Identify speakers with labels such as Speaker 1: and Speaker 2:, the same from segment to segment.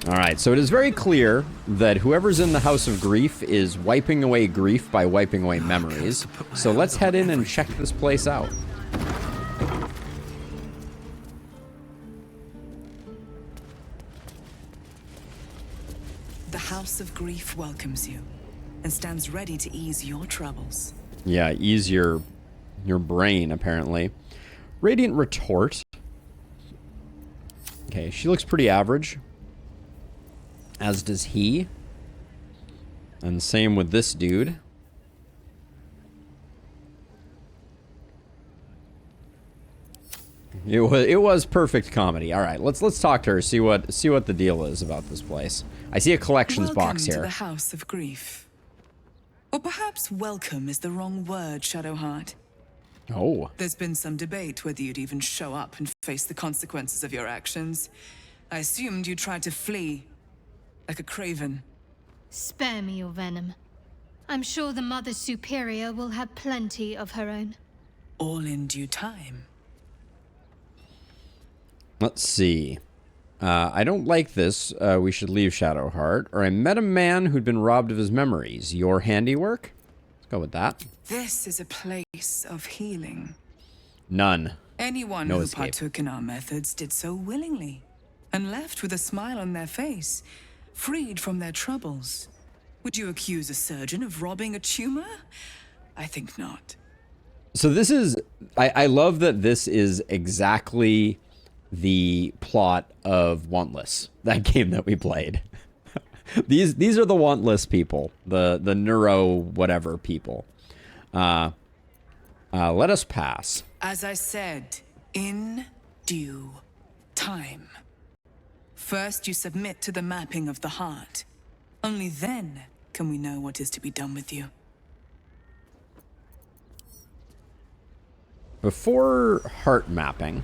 Speaker 1: Alright, so it is very clear that whoever's in the House of Grief is wiping away grief by wiping away memories. So let's head in and check this place out.
Speaker 2: The House of Grief welcomes you and stands ready to ease your troubles.
Speaker 1: Yeah, ease your brain, apparently. Radiant Retort. Okay, she looks pretty average. As does he. And same with this dude. It was perfect comedy. All right, let's talk to her. See what the deal is about this place. I see a collections box here.
Speaker 2: Welcome to the House of Grief. Or perhaps welcome is the wrong word, Shadowheart.
Speaker 1: Oh.
Speaker 2: There's been some debate whether you'd even show up and face the consequences of your actions. I assumed you tried to flee, like a craven.
Speaker 3: Spare me your venom. I'm sure the Mother Superior will have plenty of her own.
Speaker 2: All in due time.
Speaker 1: Let's see. I don't like this. We should leave Shadowheart. Or I met a man who'd been robbed of his memories. Your handiwork? Let's go with that.
Speaker 2: This is a place of healing.
Speaker 1: None.
Speaker 2: Anyone
Speaker 1: No
Speaker 2: who
Speaker 1: escape.
Speaker 2: partook in our methods did so willingly, and left with a smile on their face, freed from their troubles. Would you accuse a surgeon of robbing a tumor? I think not.
Speaker 1: So this is... I love that this is exactly the plot of Wantless, that game that we played. These are the Wantless people, the neuro whatever people. Let us pass.
Speaker 2: As I said, in due time. First, you submit to the mapping of the heart. Only then can we know what is to be done with you.
Speaker 1: Before heart mapping,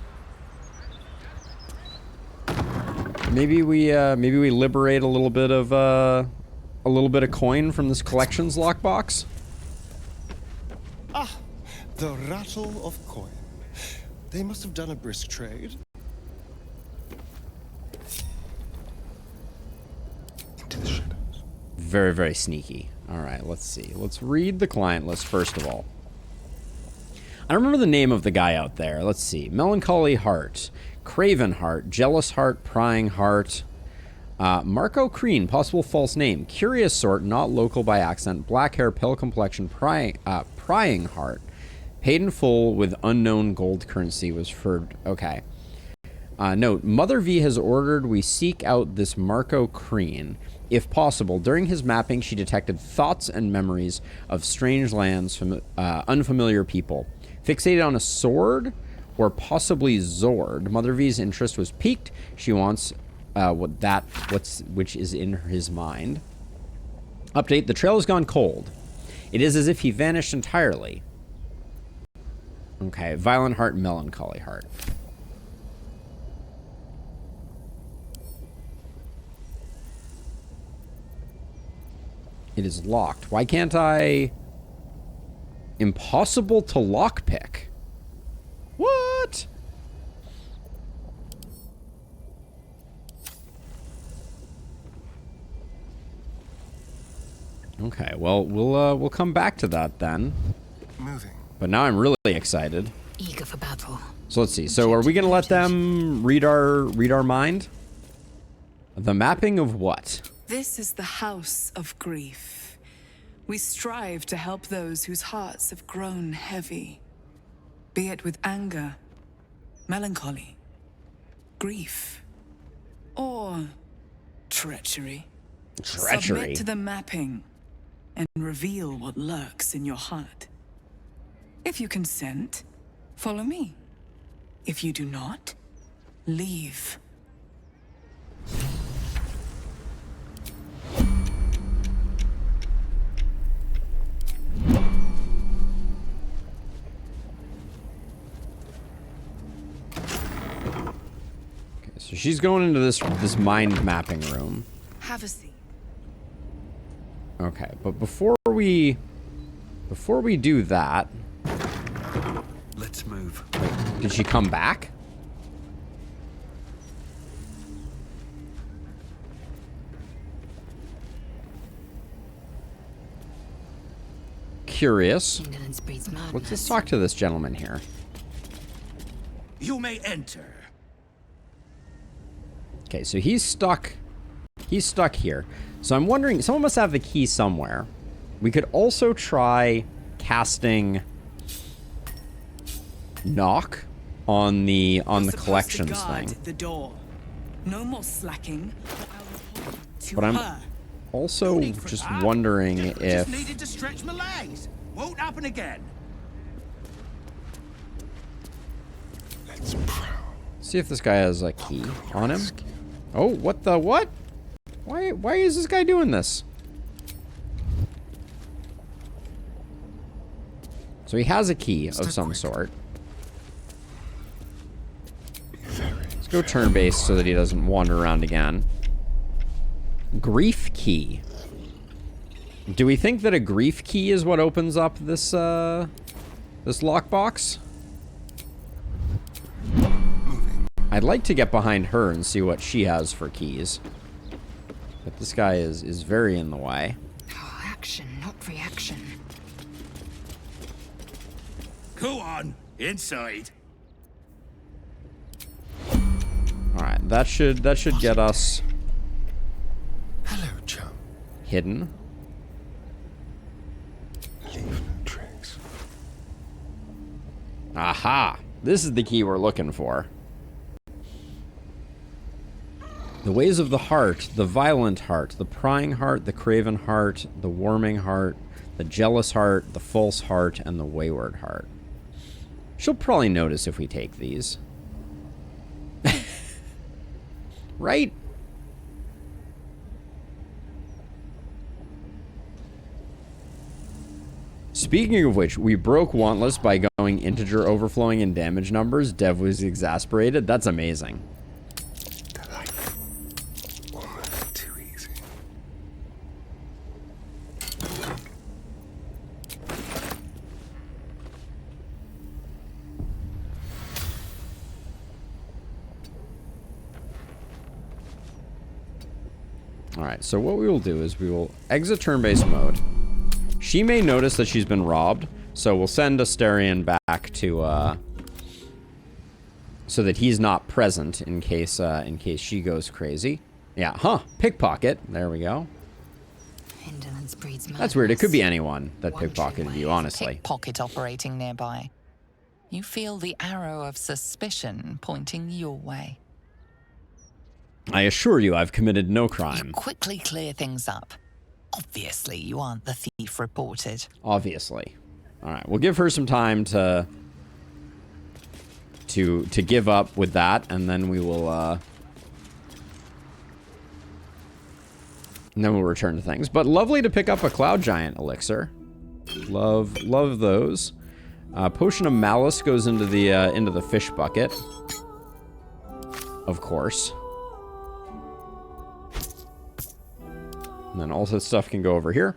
Speaker 1: maybe we liberate a little bit of coin from this collections lockbox.
Speaker 4: Ah, the rattle of coin. They must have done a brisk trade. Into the shadows.
Speaker 1: Very, very sneaky. All right, let's see. Let's read the client list first of all. I don't remember the name of the guy out there. Let's see. Melancholy Heart, Craven Heart, Jealous Heart, Prying Heart, Marco Crean, possible false name, Curious Sort, not local by accent, black hair, pale complexion, Prying Heart, paid in full with unknown gold currency was for... Okay. Note, Mother V has ordered we seek out this Marco Crean. If possible, during his mapping, she detected thoughts and memories of strange lands from unfamiliar people. Fixated on a sword or possibly Zord. Mother V's interest was piqued. She wants which is in his mind. Update, the trail has gone cold. It is as if he vanished entirely. Okay, Violent Heart, Melancholy Heart. It is locked. Why can't I... Impossible to lockpick. What? Okay, well, we'll come back to that then.
Speaker 4: Moving.
Speaker 1: But now I'm really excited.
Speaker 2: Eager for battle.
Speaker 1: So let's see. So are we gonna let them read our mind? The mapping of what?
Speaker 2: This is the House of Grief. We strive to help those whose hearts have grown heavy, be it with anger, melancholy, grief, or treachery.
Speaker 1: Treachery.
Speaker 2: Submit to the mapping and reveal what lurks in your heart. If you consent, follow me. If you do not, leave.
Speaker 1: So she's going into this mind mapping room.
Speaker 2: Have a seat.
Speaker 1: Okay, but before we do that,
Speaker 5: let's move.
Speaker 1: wait, did she come back? curious.
Speaker 6: Indolence breeds madness.
Speaker 1: Let's talk to this gentleman here.
Speaker 7: You may enter.
Speaker 1: Okay, so he's stuck. He's stuck here. So I'm wondering, someone must have the key somewhere. We could also try casting knock on the collections thing.
Speaker 2: The door. No more slacking. To
Speaker 1: But I'm
Speaker 2: her.
Speaker 1: also just wondering
Speaker 7: Just
Speaker 1: if
Speaker 7: needed to stretch my legs. Won't happen again.
Speaker 4: Let's prowl.
Speaker 1: see if this guy has a key on him. Oh, what the what? Why is this guy doing this? So he has a key of some sort. Let's go turn-based so that he doesn't wander around again. Grief key. Do we think that a grief key is what opens up this this lockbox? I'd like to get behind her and see what she has for keys. But this guy is very in the way.
Speaker 6: Oh, action, not reaction.
Speaker 7: Go on, inside.
Speaker 1: All right, that should get us
Speaker 4: Hello, chum.
Speaker 1: hidden.
Speaker 4: Leave no tracks.
Speaker 1: Aha! This is the key we're looking for. The ways of the heart, the violent heart, the prying heart, the craven heart, the warming heart, the jealous heart, the false heart, and the wayward heart. She'll probably notice if we take these. Right? Speaking of which, we broke Wantless by going integer overflowing in damage numbers. Dev was exasperated. That's amazing.
Speaker 4: Delightful. Almost too easy.
Speaker 1: Alright, so what we will do is we will exit turn-based mode. She may notice that she's been robbed, so we'll send Asterion back to, so that he's not present in case she goes crazy. Yeah, huh, pickpocket. There we go.
Speaker 6: Indolence breeds madness.
Speaker 1: That's weird. It could be anyone that
Speaker 6: One true
Speaker 1: pickpocketed
Speaker 6: way
Speaker 1: you,
Speaker 6: is a
Speaker 1: honestly.
Speaker 6: Pickpocket operating nearby. You feel the arrow of suspicion pointing your way.
Speaker 1: I assure you I've committed no
Speaker 6: You
Speaker 1: crime.
Speaker 6: quickly clear things up. Obviously, you aren't the thief reported.
Speaker 1: Obviously. Alright, we'll give her some time to give up with that, and then we will, and then we'll return to things. But lovely to pick up a Cloud Giant elixir. Love those. Potion of Malice goes into the fish bucket. Of course. And then all this stuff can go over here.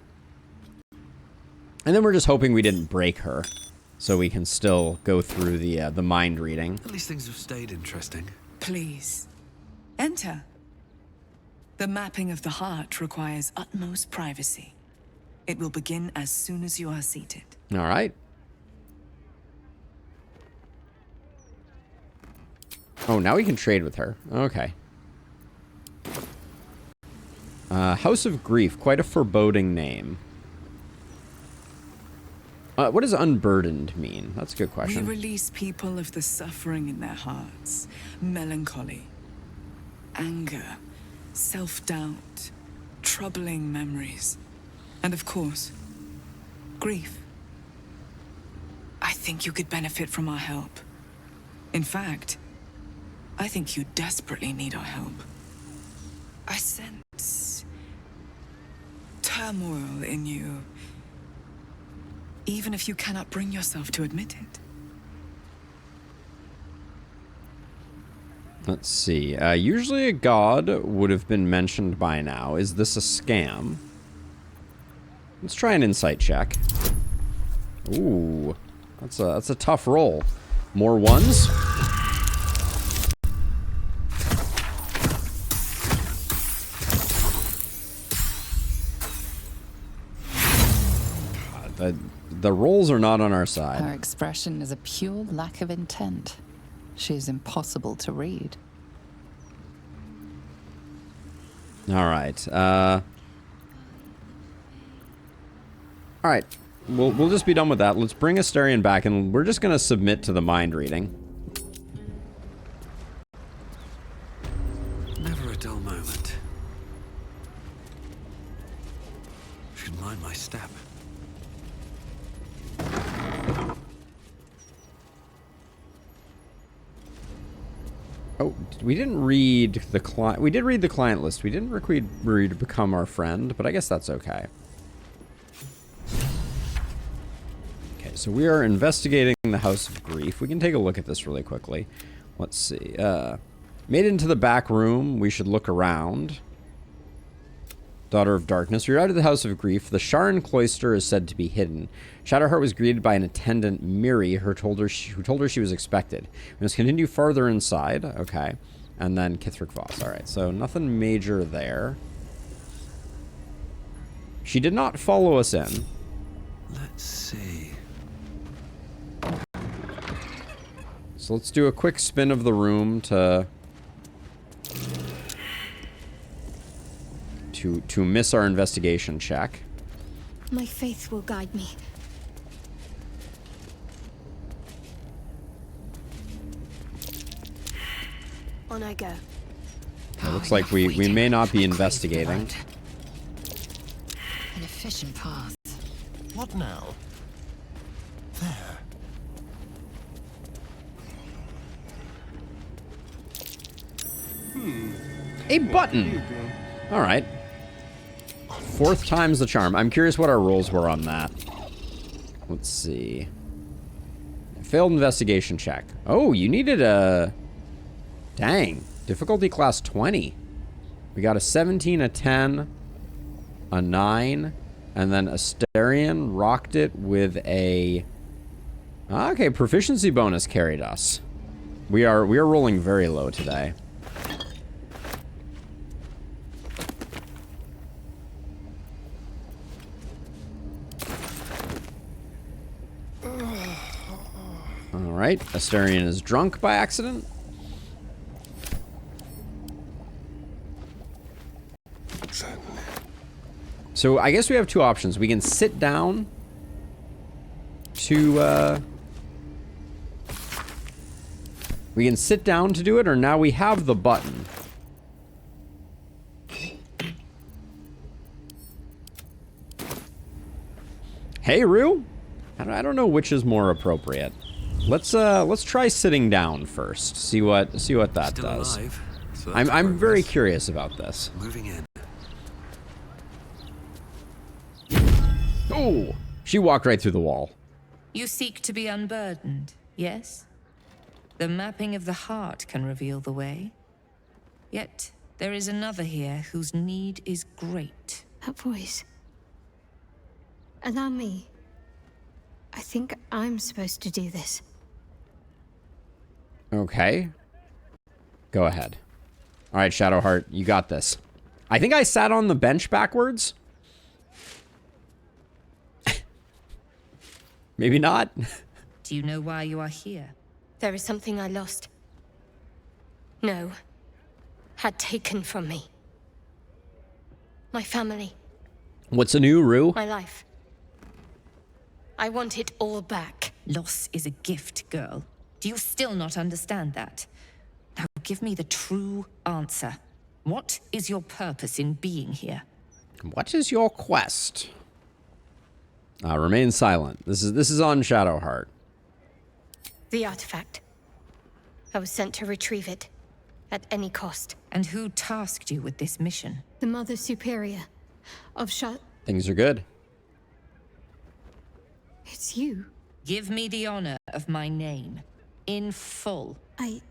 Speaker 1: And then we're just hoping we didn't break her, so we can still go through the mind reading.
Speaker 5: At least things have stayed interesting.
Speaker 2: Please, enter. The mapping of the heart requires utmost privacy. It will begin as soon as you are seated.
Speaker 1: All right. Oh, now we can trade with her. Okay. House of Grief, quite a foreboding name. What does unburdened mean? That's a good
Speaker 2: We
Speaker 1: question.
Speaker 2: release people of the suffering in their hearts, melancholy, anger, self-doubt, troubling memories, and of course, grief. I think you could benefit from our help. In fact, I think you desperately need our help. I sense turmoil in you, even if you cannot bring yourself to admit it.
Speaker 1: Let's see. Usually a god would have been mentioned by now. Is this a scam? Let's try an insight check. Ooh, that's a tough roll. More ones. The rolls are not on our side.
Speaker 6: Her expression is a pure lack of intent. She is impossible to read.
Speaker 1: All right. All right. We'll just be done with that. Let's bring Asterion back, and we're just gonna submit to the mind reading.
Speaker 5: Never a dull moment. Should mind my step.
Speaker 1: Oh, we didn't read the client. We did read the client list. We didn't read become our friend, but I guess that's okay. Okay, so we are investigating the House of Grief. We can take a look at this really quickly. Let's see. Made it into the back room. We should look around. Daughter of Darkness. We arrived at the House of Grief. The Sharon cloister is said to be hidden. Shadowheart was greeted by an attendant, Miri, who told her she was expected. We must continue farther inside. Okay. And then Kithric Voss. Alright, so nothing major there. She did not follow us in.
Speaker 5: Let's see.
Speaker 1: So let's do a quick spin of the room to miss our investigation check.
Speaker 3: My faith will guide me. On I go.
Speaker 1: It looks like we may not be investigating.
Speaker 6: An efficient path.
Speaker 4: What now? There.
Speaker 1: A button! Alright. Fourth time's the charm. I'm curious what our rolls were on that. Let's see. Failed investigation check. Oh, you needed a... Dang. Difficulty class 20. We got a 17, a 10, a 9, and then Asterion rocked it with a... Okay, proficiency bonus carried us. We are rolling very low today. Alright, Asterion is drunk by accident. So I guess we have two options. We can sit down to we can sit down to do it, or now we have the button. Hey, Rue. I don't know which is more appropriate. Let's try sitting down first. See what that
Speaker 5: Still
Speaker 1: does.
Speaker 5: alive, so that's
Speaker 1: I'm very
Speaker 5: progress.
Speaker 1: curious about this.
Speaker 5: Moving in.
Speaker 1: Oh, she walked right through the wall.
Speaker 8: You seek to be unburdened, yes? The mapping of the heart can reveal the way. Yet, there is another here whose need is great.
Speaker 3: That voice. Allow me. I think I'm supposed to do this.
Speaker 1: Okay. Go ahead. All right, Shadowheart, you got this. I think I sat on the bench backwards. Maybe not.
Speaker 8: Do you know why you are here?
Speaker 3: There is something I lost. No. Had taken from me. My family.
Speaker 1: What's anew, Rue?
Speaker 3: My life. I want it all back.
Speaker 8: Loss is a gift, girl. Do you still not understand that? Now give me the true answer. What is your purpose in being here?
Speaker 1: What is your quest? Remain silent. This is on Shadowheart.
Speaker 3: The artifact. I was sent to retrieve it. At any cost.
Speaker 8: And who tasked you with this mission?
Speaker 3: The Mother Superior of
Speaker 1: Things are good.
Speaker 3: It's you.
Speaker 8: Give me the honor of my name. In full.
Speaker 3: I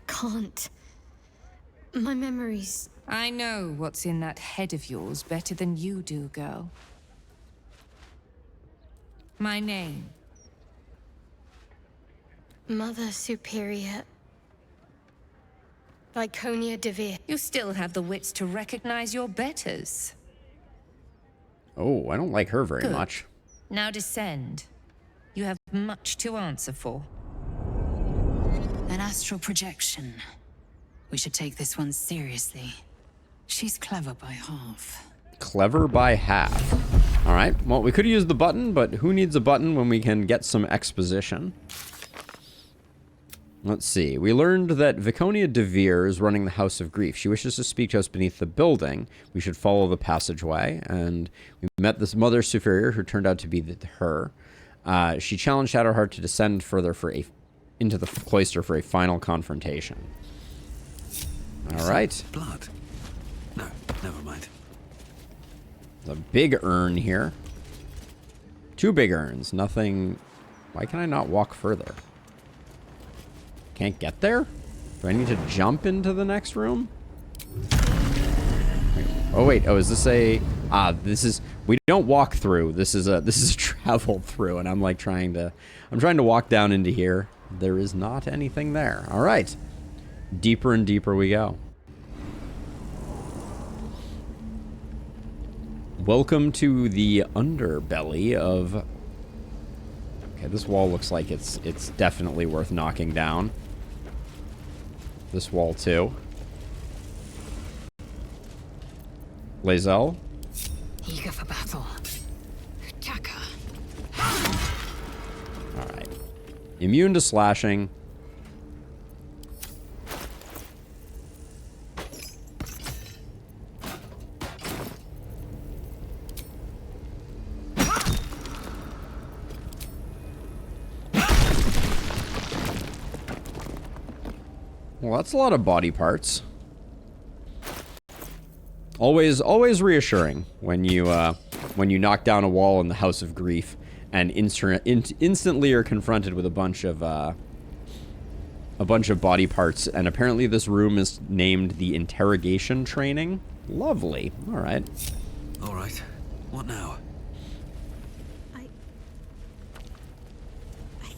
Speaker 3: can't. My memories...
Speaker 8: I know what's in that head of yours better than you do, girl. My name.
Speaker 3: Mother Superior... Viconia de Veer.
Speaker 8: You still have the wits to recognize your betters.
Speaker 1: Oh, I don't like her very
Speaker 8: Good.
Speaker 1: much.
Speaker 8: Now descend. You have much to answer for.
Speaker 2: An astral projection. We should take this one seriously. She's clever by half.
Speaker 1: Clever by half. All right. Well, we could use the button, but who needs a button when we can get some exposition? Let's see. We learned that Viconia de Vere is running the House of Grief. She wishes to speak to us beneath the building. We should follow the passageway. And we met this Mother Superior who turned out to be her. She challenged Shadowheart to descend further into the cloister for a final confrontation. All right.
Speaker 5: Blood? No, never mind.
Speaker 1: There's a big urn here. 2 big urns. Nothing. Why can I not walk further? Can't get there? Do I need to jump into the next room? Oh wait. Oh, is this a? This is. We don't walk through. This is a travel through, and I'm like trying to walk down into here. There is not anything there. All right. Deeper and deeper we go. Welcome to the underbelly of... Okay, this wall looks like it's definitely worth knocking down. This wall, too. Lae'zel.
Speaker 3: Eager for battle. Taka.
Speaker 1: Alright. Immune to slashing. Well, that's a lot of body parts. Always reassuring when you knock down a wall in the House of Grief and instantly are confronted with a bunch of body parts. And apparently this room is named the Interrogation Training. Lovely. All right.
Speaker 5: All right. What now?
Speaker 3: I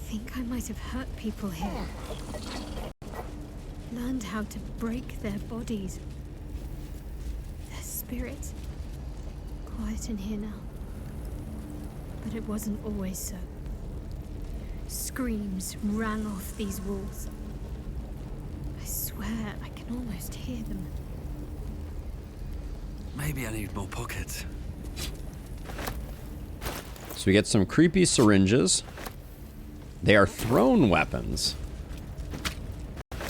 Speaker 3: think I might have hurt people here. Learned how to break their bodies. Their spirits. Quiet in here now. But it wasn't always so. Screams rang off these walls. I swear I can almost hear them.
Speaker 5: Maybe I need more pockets.
Speaker 1: So we get some creepy syringes. They are thrown weapons.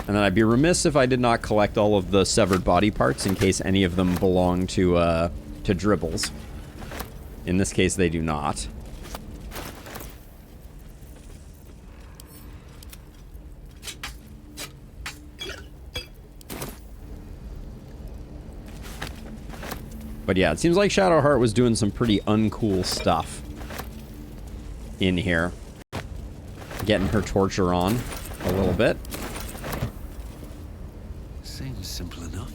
Speaker 1: And then I'd be remiss if I did not collect all of the severed body parts in case any of them belong to dribbles. In this case, they do not. But yeah, it seems like Shadowheart was doing some pretty uncool stuff in here. Getting her torture on a little bit.
Speaker 5: Seems simple enough.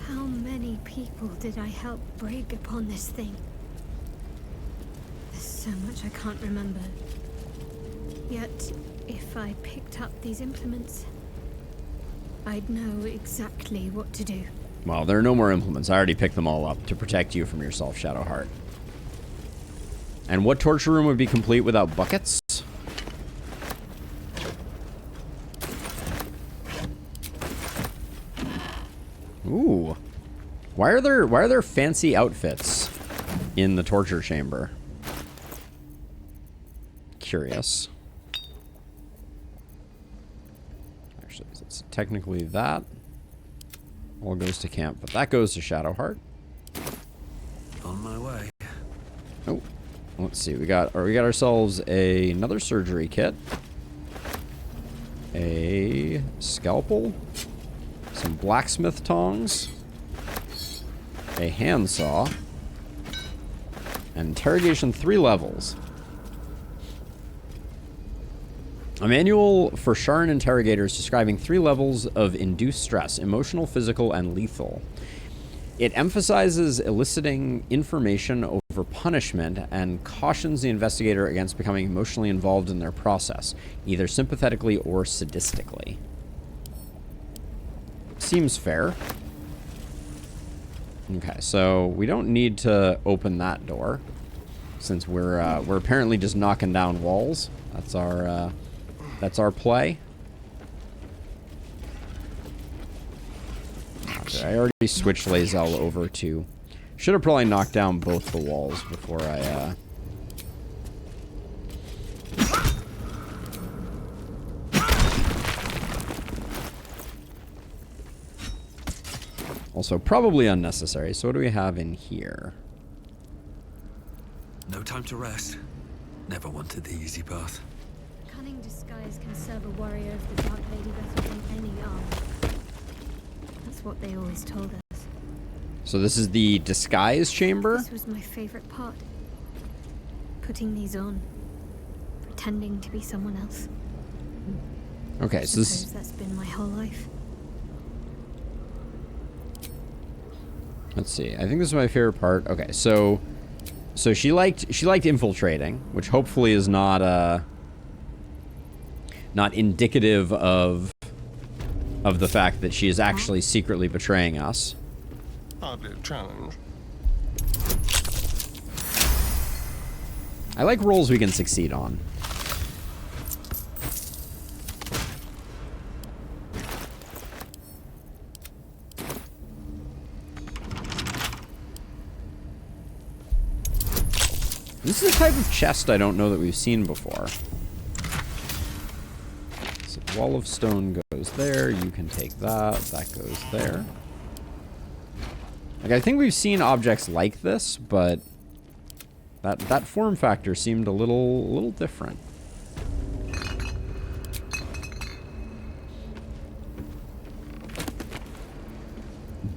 Speaker 3: How many people did I help break upon this thing? There's so much I can't remember. Yet, if I picked up these implements, I'd know exactly what to do.
Speaker 1: Well, there are no more implements. I already picked them all up to protect you from yourself, Shadowheart. And what torture room would be complete without buckets? Ooh. Why are there fancy outfits in the torture chamber? Curious. Actually, it's technically that. All goes to camp, but that goes to Shadowheart.
Speaker 5: On my way.
Speaker 1: Oh, let's see. We got ourselves another surgery kit, a scalpel, some blacksmith tongs, a handsaw, and interrogation 3 levels. A manual for Sharn interrogators describing 3 levels of induced stress: emotional, physical, and lethal. It emphasizes eliciting information over punishment and cautions the investigator against becoming emotionally involved in their process, either sympathetically or sadistically. Seems fair. Okay, so we don't need to open that door, since we're apparently just knocking down walls. That's our play. Okay, I already switched Lae'zel over to. Should have probably knocked down both the walls before I. Also, probably unnecessary. So what do we have in here?
Speaker 5: No time to rest. Never wanted the easy path.
Speaker 3: Cunning disguise can serve a warrior of the Dark Lady better than any armor. That's what they always told us.
Speaker 1: So this is the disguise chamber?
Speaker 3: This was my favorite part. Putting these on. Pretending to be someone else.
Speaker 1: Okay, so this...
Speaker 3: Suppose that's been my whole life.
Speaker 1: Let's see. I think this is my favorite part. Okay, so she liked infiltrating, which hopefully is not indicative of the fact that she is actually secretly betraying us.
Speaker 4: Hardly a challenge.
Speaker 1: I like roles we can succeed on. This is a type of chest I don't know that we've seen before. So wall of stone goes there. You can take that. That goes there. Like, I think we've seen objects like this, but that form factor seemed a little different.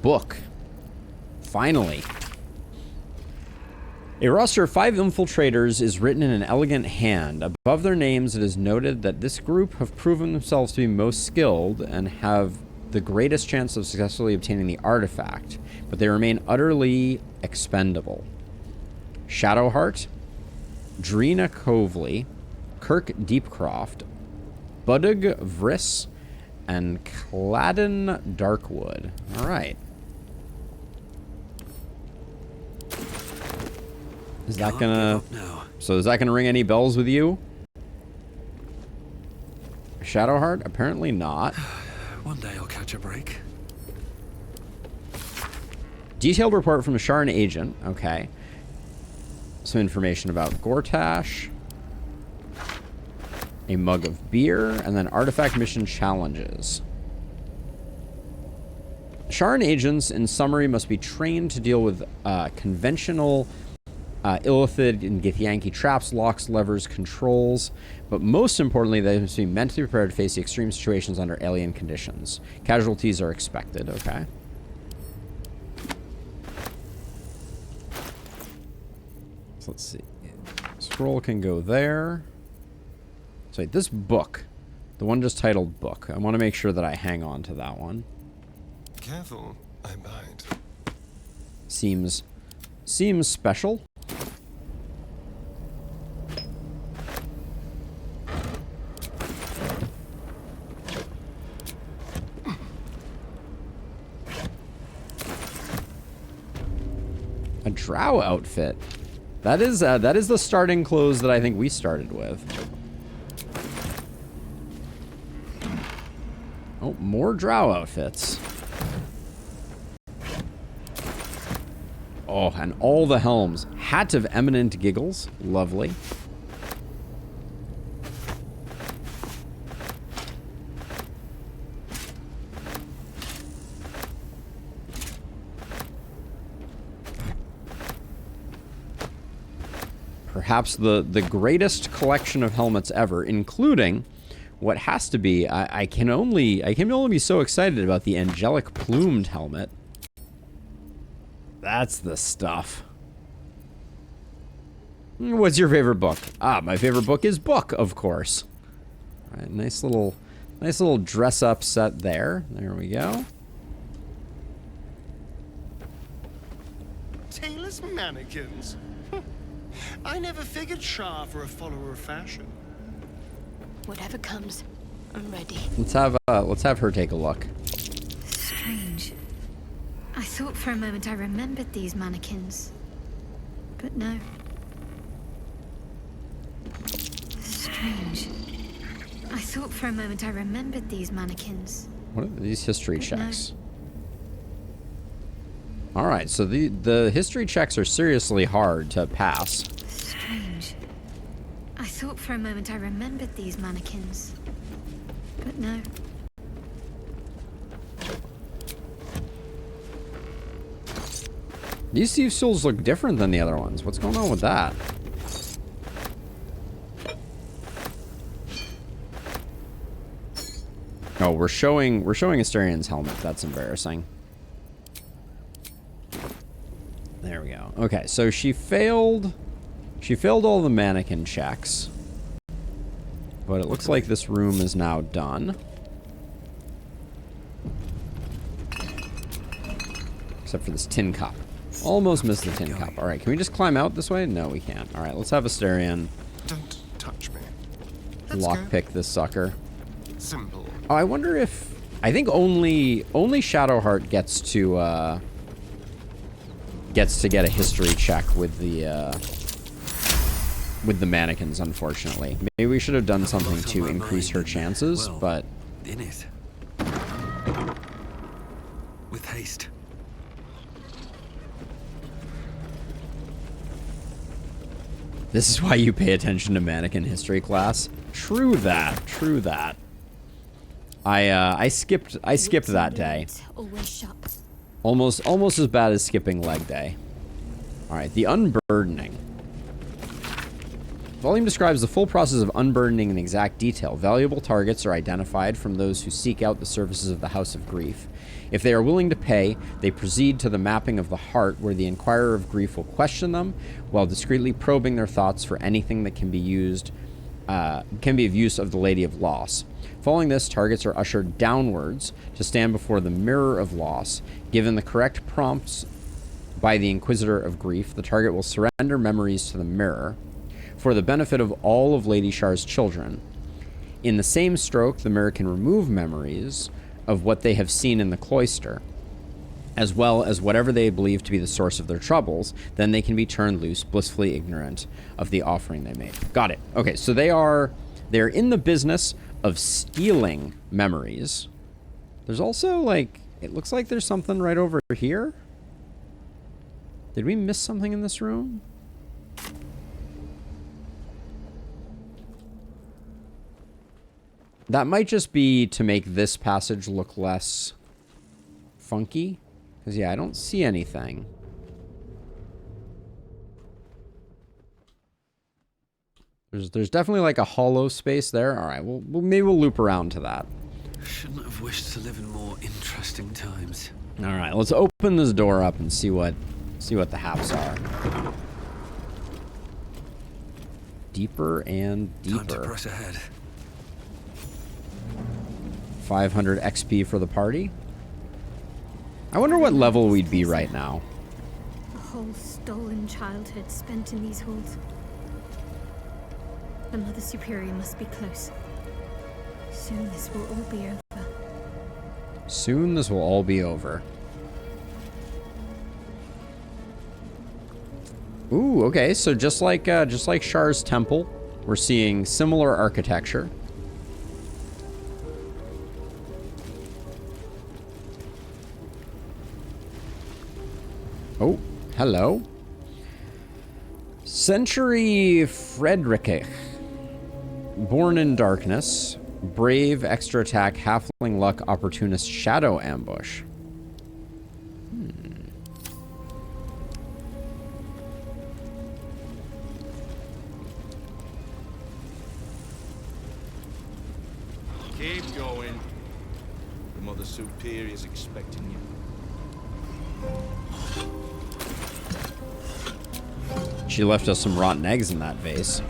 Speaker 1: Book. Finally. A roster of 5 infiltrators is written in an elegant hand. Above their names, it is noted that this group have proven themselves to be most skilled and have the greatest chance of successfully obtaining the artifact, but they remain utterly expendable. Shadowheart, Drina Covely, Kirk Deepcroft, Budug Vriss, and Cladden Darkwood. All right. Is that gonna... So is that gonna ring any bells with you? Shadowheart? Apparently not.
Speaker 5: One day I'll catch a break.
Speaker 1: Detailed report from the Sharn agent. Okay. Some information about Gortash. A mug of beer. And then artifact mission challenges. Sharn agents, in summary, must be trained to deal with conventional... Illithid and Githyanki traps, locks, levers, controls, but most importantly, they must be mentally prepared to face the extreme situations under alien conditions. Casualties are expected, okay. So let's see. Scroll can go there. So wait, this book, the one just titled book, I want to make sure that I hang on to that one.
Speaker 4: Careful, I bite.
Speaker 1: Seems special. A drow outfit. That is the starting clothes that I think we started with. Oh, more drow outfits. Oh, and all the helms. Hat of Eminent Giggles. Lovely. Perhaps the greatest collection of helmets ever, including what has to be, I can only be so excited about the angelic plumed helmet. That's the stuff. What's your favorite book? Ah, my favorite book is Book, of course. All right, nice little dress up set there. There we go.
Speaker 4: Tailor's mannequins. I never figured Shah for a follower of fashion.
Speaker 9: Whatever comes, I'm ready.
Speaker 1: Let's have her take a look.
Speaker 3: Strange. I thought for a moment I remembered these mannequins. But no. Strange. I thought for a moment I remembered these mannequins.
Speaker 1: What are these history checks? All right, so the history checks are seriously hard to pass.
Speaker 3: Strange. I thought for a moment I remembered these mannequins. But no.
Speaker 1: These Steve stools look different than the other ones. What's going on with that? Oh, we're showing Asterian's helmet. That's embarrassing. There we go. Okay, so she failed all the mannequin checks. But it looks like this room is now done. Except for this tin cup. Almost missed the tin cup. All right, can we just climb out this way? No, we can't. All right, let's have Asterian
Speaker 4: Don't touch me.
Speaker 1: lockpick this sucker.
Speaker 4: Simple.
Speaker 1: Oh, I wonder if... I think only Shadowheart gets to get a history check with the mannequins, unfortunately. Maybe we should have done something to increase her chances, but...
Speaker 5: In it. With haste.
Speaker 1: This is why you pay attention to mannequin history class. True that. True that. I skipped that day. Almost as bad as skipping leg day. All right, the unburdening. Volume describes the full process of unburdening in exact detail. Valuable targets are identified from those who seek out the services of the House of Grief. If they are willing to pay, they proceed to the mapping of the heart, where the Inquirer of Grief will question them, while discreetly probing their thoughts for anything that can be of use of the Lady of Loss. Following this, targets are ushered downwards to stand before the Mirror of Loss. Given the correct prompts by the Inquisitor of Grief, the target will surrender memories to the mirror for the benefit of all of Lady Shar's children. In the same stroke, the mirror can remove memories of what they have seen in the cloister, as well as whatever they believe to be the source of their troubles. Then they can be turned loose, blissfully ignorant of the offering they made. Got it. Okay, so they're in the business of stealing memories. There's also, like, it looks like there's something right over here. Did we miss something in this room? That might just be to make this passage look less funky. Because, yeah, I don't see anything. There's definitely like a hollow space there. All right, maybe we'll loop around to that.
Speaker 5: Shouldn't have wished to live in more interesting times.
Speaker 1: All right, let's open this door up and see what the haps are. Deeper and deeper.
Speaker 5: Time to press ahead.
Speaker 1: 500 XP for the party. I wonder what level we'd be right now.
Speaker 3: A whole stolen childhood spent in these halls. The Mother Superior must be close. Soon this will all be over.
Speaker 1: Soon this will all be over. Ooh, okay, so just like Shar's temple, we're seeing similar architecture. Oh, hello. Century Friedrich. Born in Darkness. Brave, extra attack, halfling luck, opportunist, shadow ambush.
Speaker 10: Keep going. The Mother Superior's expecting you.
Speaker 1: She left us some rotten eggs in that vase.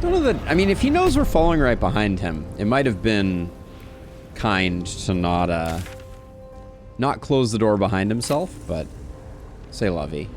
Speaker 1: Don't know that. I mean, if he knows we're following right behind him, it might have been kind to not close the door behind himself, but say lovey.